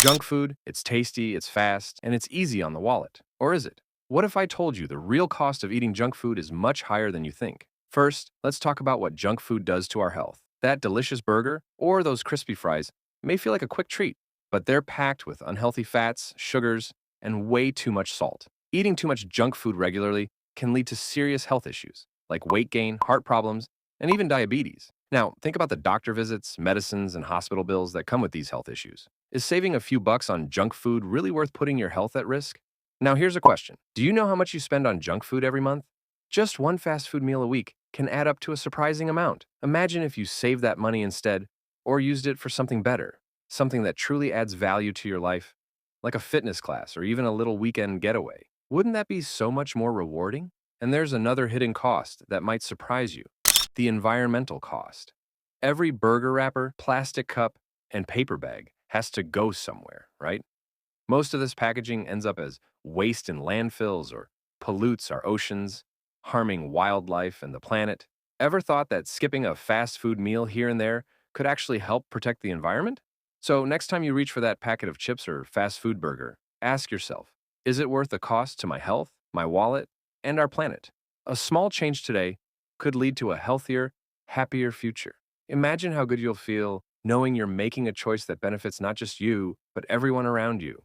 Junk food, it's tasty, it's fast, and it's easy on the wallet. Or is it? What if I told you the real cost of eating junk food is much higher than you think? First, let's talk about what junk food does to our health. That delicious burger or those crispy fries may feel like a quick treat, but they're packed with unhealthy fats, sugars, and way too much salt. Eating too much junk food regularly can lead to serious health issues like weight gain, heart problems, and even diabetes. Now, think about the doctor visits, medicines, and hospital bills that come with these health issues. Is saving a few bucks on junk food really worth putting your health at risk? Now, here's a question. Do you know how much you spend on junk food every month? Just one fast food meal a week can add up to a surprising amount. Imagine if you saved that money instead or used it for something better, something that truly adds value to your life, like a fitness class or even a little weekend getaway. Wouldn't that be so much more rewarding? And there's another hidden cost that might surprise you: the environmental cost. Every burger wrapper, plastic cup, and paper bag has to go somewhere, right? Most of this packaging ends up as waste in landfills or pollutes our oceans, harming wildlife and the planet. Ever thought that skipping a fast food meal here and there could actually help protect the environment? So, next time you reach for that packet of chips or fast food burger, ask yourself, is it worth the cost to my health, my wallet, and our planet? A small change today could lead to a healthier, happier future. Imagine how good you'll feel knowing you're making a choice that benefits not just you, but everyone around you.